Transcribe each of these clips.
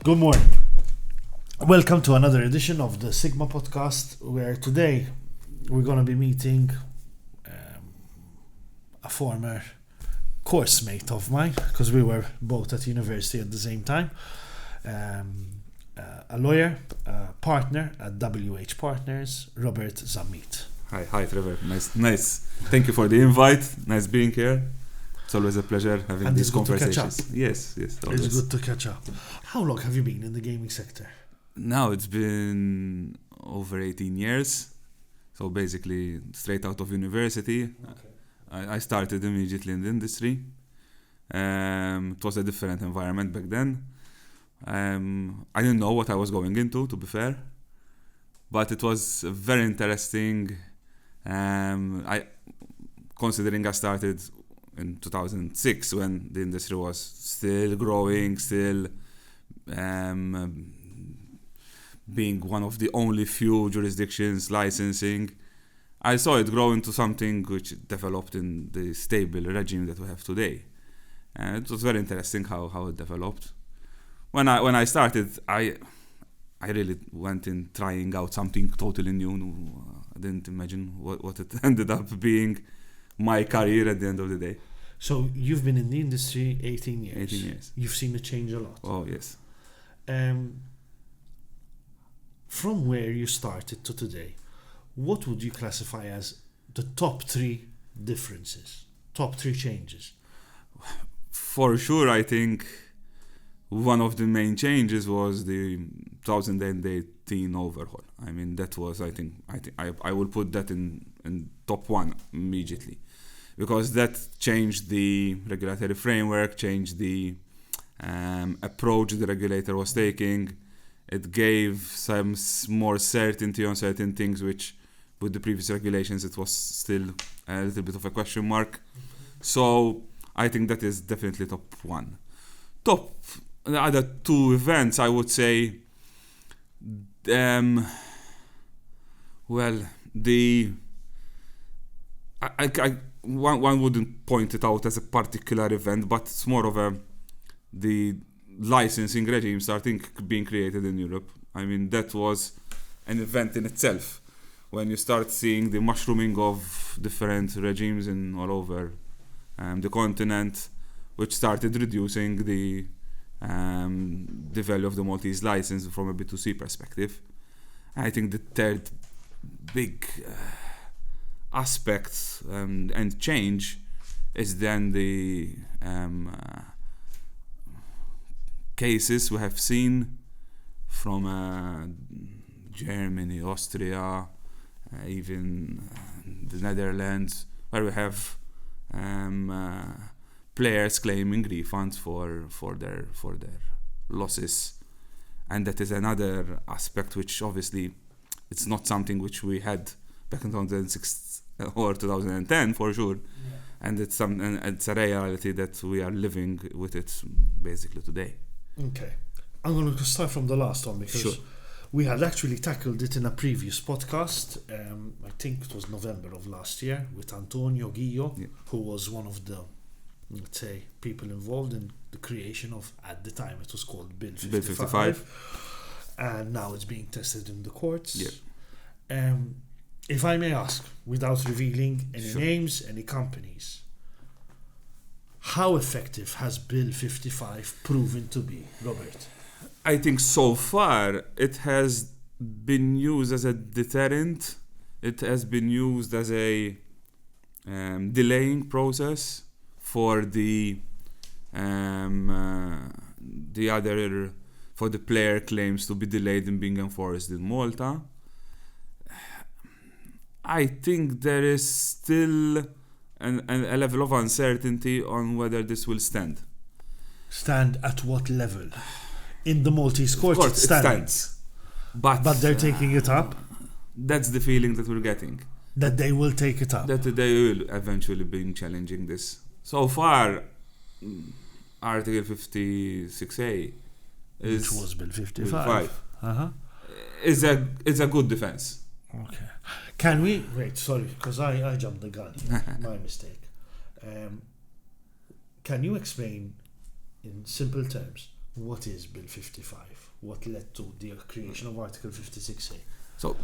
Good morning. Welcome to another edition of the SiGMA podcast, where today we're going to be meeting a former course mate of mine, because we were both at university at the same time, a lawyer, a partner at WH Partners, Robert Zammit. Hi Trevor. Nice. Thank you for the invite. Nice being here. It's always a pleasure having these conversations. Yes, always. It's good to catch up. How long have you been in the gaming sector? Now it's been over 18 years. So basically straight out of university. Okay. I started immediately in the industry. It was a different environment back then. I didn't know what I was going into, to be fair. But it was very interesting. Considering I started in 2006 when the industry was still growing, still being one of the only few jurisdictions licensing. I saw it grow into something which developed in the stable regime that we have today. And it was very interesting how it developed. When I started, I really went in trying out something totally new. I didn't imagine what it ended up being my career at the end of the day. So you've been in the industry 18 years. 18 years. You've seen it change a lot. Oh, yes. From where you started to today, what would you classify as the top 3 differences, top 3 changes? For sure, I think one of the main changes was the 2018 overhaul. I mean, that was, I think I will put that in top 1 immediately, because that changed the regulatory framework, changed the approach the regulator was taking. It gave some more certainty on certain things, which with the previous regulations it was still a little bit of a question mark. So I think that is definitely top 1. The other 2 events, I would say, one wouldn't point it out as a particular event, but it's more of the licensing regime starting being created in Europe. I mean, that was an event in itself. When you start seeing the mushrooming of different regimes in all over the continent, which started reducing the value of the Maltese license from a B2C perspective. I think the third big aspect and change is then the cases we have seen from Germany, Austria, even the Netherlands, where we have players claiming refunds for their losses. And that is another aspect which obviously it's not something which we had back in 2006 or 2010 for sure. Yeah. And it's a reality that we are living with it basically today. Okay. I'm going to start from the last one, because we had actually tackled it in a previous podcast. I think it was November of last year, with Antonio Guillo, who was one of the, let's say, people involved in the creation of, at the time it was called Bill 55. And now it's being tested in the courts. Yeah. If I may ask, without revealing any names, any companies, how effective has Bill 55 proven to be, Robert? I think so far it has been used as a deterrent. It has been used as a delaying process for the player claims to be delayed in being enforced in Malta. I think there is still a level of uncertainty on whether this will stand. Stand at what level? In the Maltese court, it stands. But they're taking it up? That's the feeling that we're getting. That they will take it up? That they will eventually be challenging this. So far, Article 56A which was Bill 55. Is a good defense. Okay. Can we... Wait, sorry, because I jumped the gun. My mistake. Can you explain in simple terms What is Bill 55? What led to the creation of Article 56A? So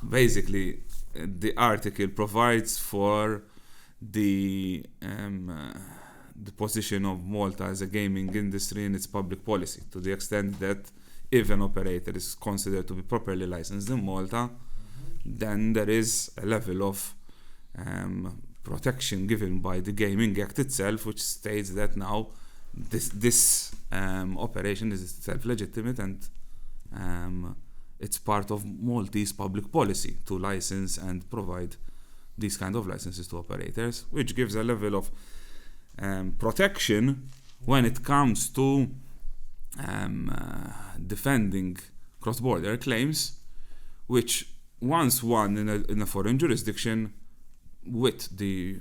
basically, the article provides for the position of Malta as a gaming industry in its public policy, to the extent that if an operator is considered to be properly licensed in Malta, then there is a level of protection given by the Gaming Act itself, which states that now this operation is self-legitimate and it's part of Maltese public policy to license and provide these kind of licenses to operators, which gives a level of protection when it comes to defending cross-border claims, which once won in a foreign jurisdiction with the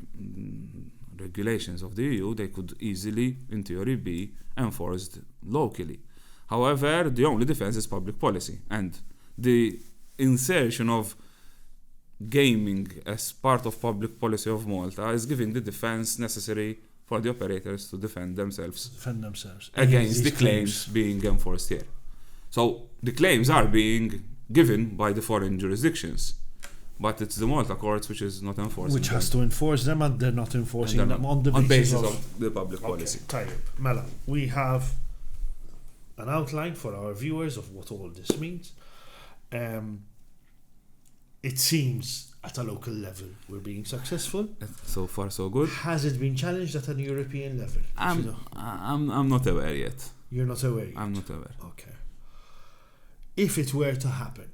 regulations of the EU, they could easily, in theory, be enforced locally. However, the only defense is public policy, and the insertion of gaming as part of public policy of Malta is giving the defense necessary for the operators to defend themselves against the claims being enforced here. So the claims are being given by the foreign jurisdictions, but it's the Malta courts which is not enforcing which has to enforce them, and they're not enforcing them on the basis of the public policy. Tayyip, Mela, we have an outline for our viewers of what all this means. It seems at a local level we're being successful. So far, so good. Has it been challenged at a European level? I'm not aware yet. You're not aware yet? I'm not aware. Okay. If it were to happen.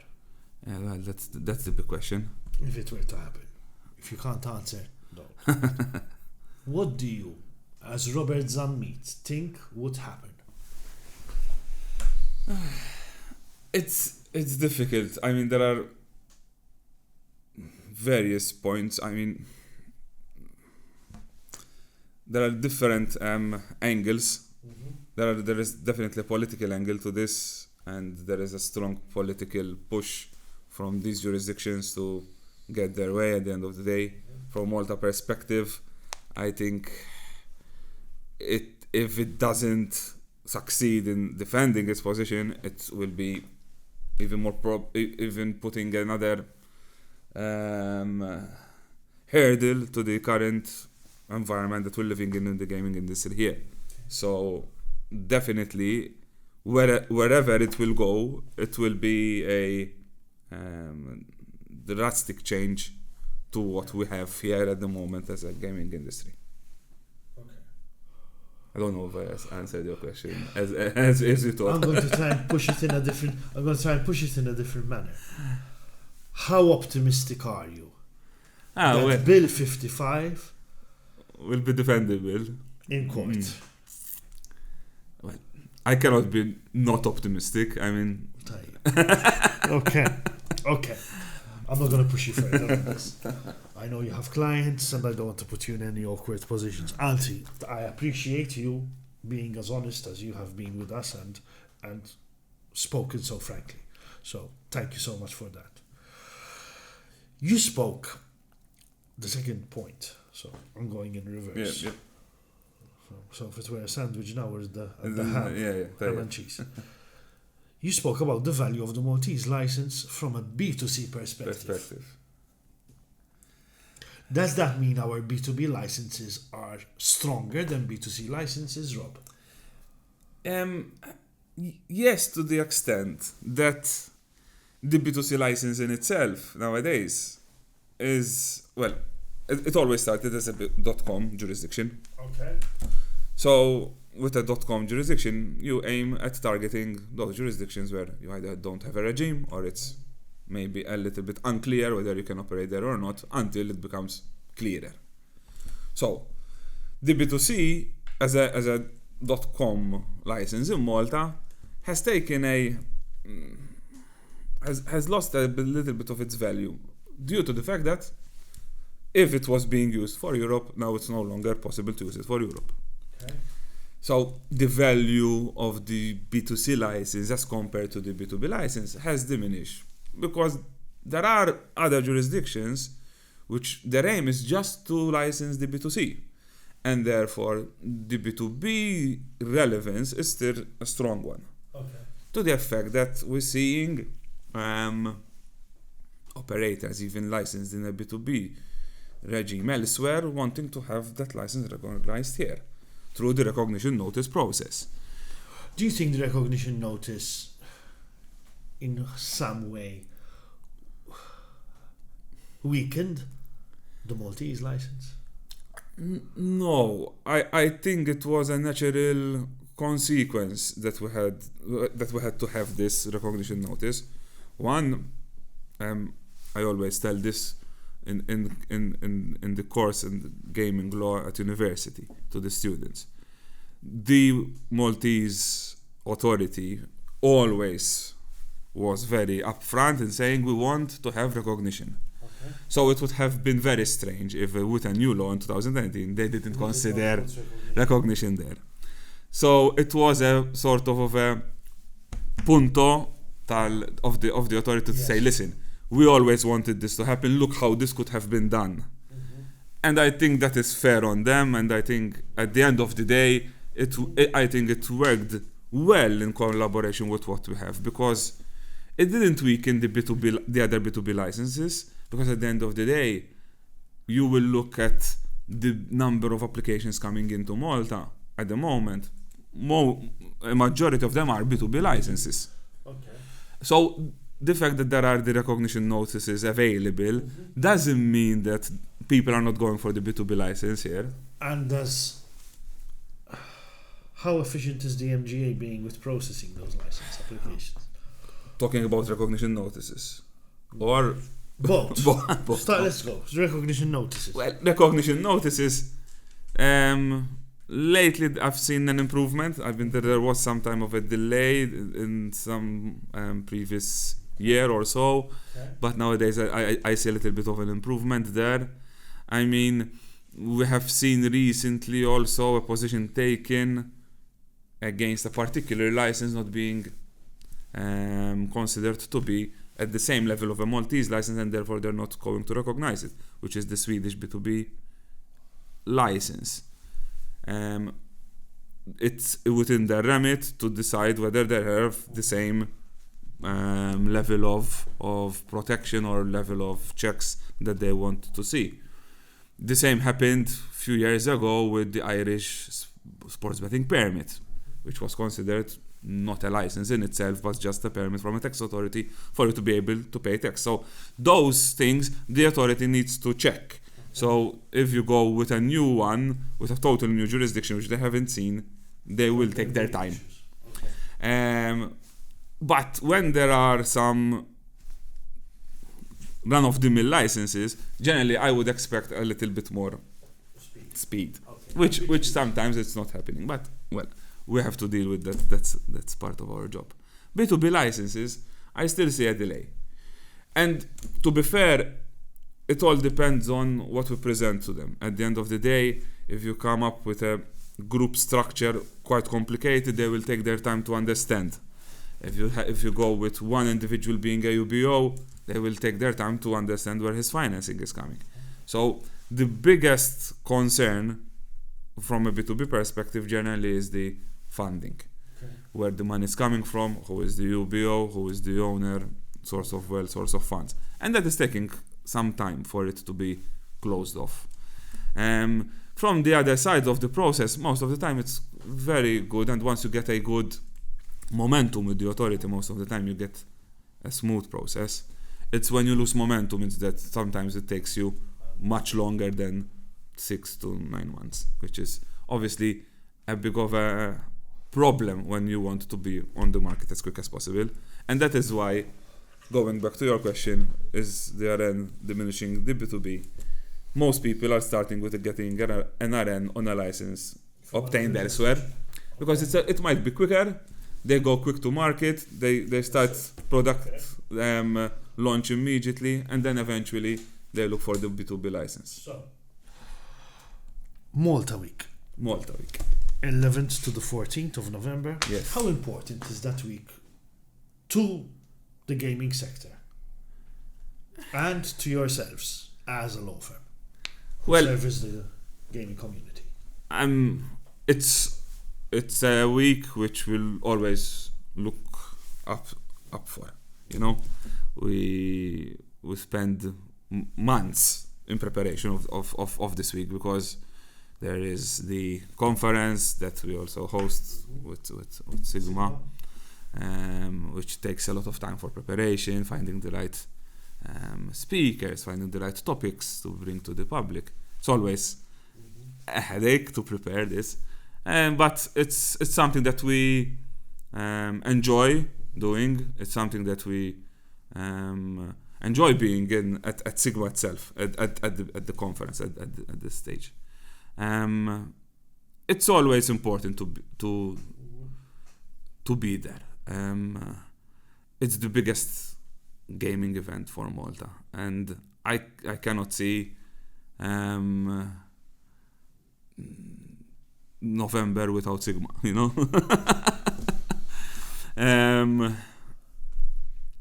Yeah, well, that's the big question. If it were to happen. If you can't answer, no. What do you, as Robert Zammit, think would happen? It's difficult. I mean, there are various points. I mean, there are different angles. Mm-hmm. There is definitely a political angle to this, and there is a strong political push from these jurisdictions to get their way at the end of the day. From Malta perspective, I think if it doesn't succeed in defending its position, it will be even more even putting another hurdle to the current environment that we're living in the gaming industry here. So definitely, wherever it will go, it will be a drastic change to what we have here at the moment as a gaming industry. I don't know if I answered your question as you thought. I'm going to try and push it in a different manner. How optimistic are you that Bill 55 will be defendable in court? Well, I cannot be not optimistic. I mean, okay. I'm not going to push you further on this. I know you have clients, and I don't want to put you in any awkward positions. Auntie, I appreciate you being as honest as you have been with us and spoken so frankly. So thank you so much for that. You spoke the second point, so I'm going in reverse. Yeah. So if it were a sandwich now, where's the ham and cheese? You spoke about the value of the Maltese license from a B2C perspective. Does that mean our B2B licenses are stronger than B2C licenses, Rob? Yes, to the extent that the B2C license in itself nowadays is, well, it always started as a .com jurisdiction. Okay. So with a .com jurisdiction, you aim at targeting those jurisdictions where you either don't have a regime or it's maybe a little bit unclear whether you can operate there or not until it becomes clearer. So the B2C as a .com license in Malta has taken has lost a little bit of its value due to the fact that if it was being used for Europe, now it's no longer possible to use it for Europe. Okay. So the value of the B2C license as compared to the B2B license has diminished because there are other jurisdictions which their aim is just to license the B2C. And therefore, the B2B relevance is still a strong one. Okay. To the effect that we're seeing operators, even licensed in a B2B regime elsewhere, wanting to have that license recognized here through the recognition notice process. Do you think the recognition notice in some way weakened the Maltese license? No, I think it was a natural consequence that we had to have this recognition notice. One, I always tell this in the course in gaming law at university to the students. The Maltese authority always was very upfront in saying we want to have recognition. Okay. So it would have been very strange if with a new law in 2019 they didn't consider recognition there. So it was a sort of a punto of the authority to say, listen, we always wanted this to happen, look how this could have been done. Mm-hmm. And I think that is fair on them, and I think at the end of the day I think it worked well in collaboration with what we have, because it didn't weaken the other B2B licenses, because at the end of the day you will look at the number of applications coming into Malta at the moment. A majority of them are B2B licenses. Okay. So the fact that there are the recognition notices available doesn't mean that people are not going for the B2B license here. And how efficient is the MGA being with processing those license applications? Talking about recognition notices, or both. Let's go. Recognition notices. Well, recognition notices. Lately, I've seen an improvement. There was some time of a delay in some previous year or so, but nowadays I see a little bit of an improvement there. I mean, we have seen recently also a position taken against a particular license not being considered to be at the same level of a Maltese license, and therefore they're not going to recognize it, which is the Swedish B2B license. It's within their remit to decide whether they have the same level of protection or level of checks that they want to see. The same happened a few years ago with the Irish sports betting permit, which was considered not a license in itself, but just a permit from a tax authority for you to be able to pay tax. So those things the authority needs to check. So if you go with a new one, with a total new jurisdiction which they haven't seen, they will take their time. Okay. But when there are some run-of-the-mill licenses, generally I would expect a little bit more speed. Okay. Which sometimes it's not happening. But well, we have to deal with that. That's part of our job. B2B licenses, I still see a delay. And to be fair, it all depends on what we present to them. At the end of the day, if you come up with a group structure quite complicated, they will take their time to understand. If you go with one individual being a UBO, they will take their time to understand where his financing is coming. So the biggest concern from a B2B perspective generally is the funding. Okay. Where the money is coming from, who is the UBO, who is the owner, source of wealth, source of funds. And that is taking some time for it to be closed off. From the other side of the process, most of the time it's very good, and once you get a good momentum with the authority, most of the time you get a smooth process. It's when you lose momentum, it's that sometimes it takes you much longer than 6 to 9 months, which is obviously a big of a problem when you want to be on the market as quick as possible. And that is why, going back to your question, is the RN diminishing the B2B? Most people are starting with getting an RN on a license obtained elsewhere, because it might be quicker. They go quick to market, they start product launch immediately, and then eventually they look for the B2B license. So, Malta Week. 11th to the 14th of November. Yes. How important is that week to the gaming sector and to yourselves as a law firm who service the gaming community? it's a week which we'll always look up for. You know, we spend months in preparation of this week, because there is the conference that we also host with SiGMA, which takes a lot of time for preparation, finding the right speakers, finding the right topics to bring to the public. It's always a headache to prepare this, but it's something that we enjoy doing. It's something that we enjoy being in at SiGMA itself, at the conference, at this stage. It's always important to be there. It's the biggest gaming event for Malta, and I cannot see November without SiGMA, you know.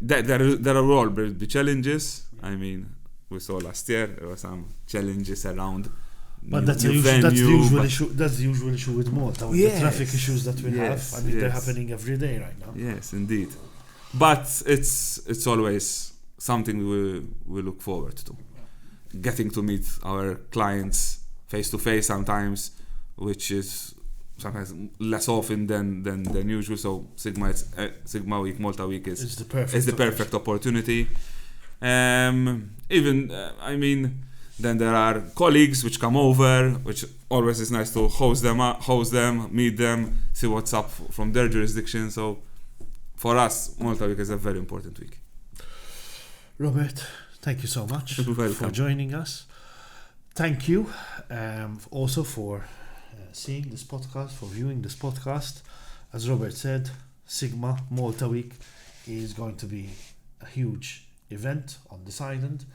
There are all the challenges. I mean, we saw last year there were some challenges around. But that's the usual issue. That's the usual issue with Malta, with the traffic issues that we have. I mean, they're happening every day right now. Yes, indeed. But it's always something we look forward to. Getting to meet our clients face to face sometimes, which is sometimes less often than usual. So SiGMA Week, Malta Week is the perfect opportunity. I mean, then there are colleagues which come over, which always is nice to host them, meet them, see what's up from their jurisdiction. So for us, Malta Week is a very important week. Robert, thank you so much for joining us. Thank you also for seeing this podcast, for viewing this podcast. As Robert said, SiGMA Malta Week is going to be a huge event on this island.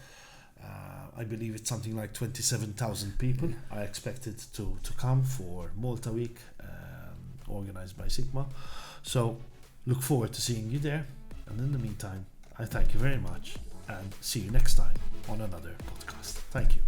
I believe it's something like 27,000 people I expected to come for Malta Week, organized by SiGMA. So look forward to seeing you there. And in the meantime, I thank you very much and see you next time on another podcast. Thank you.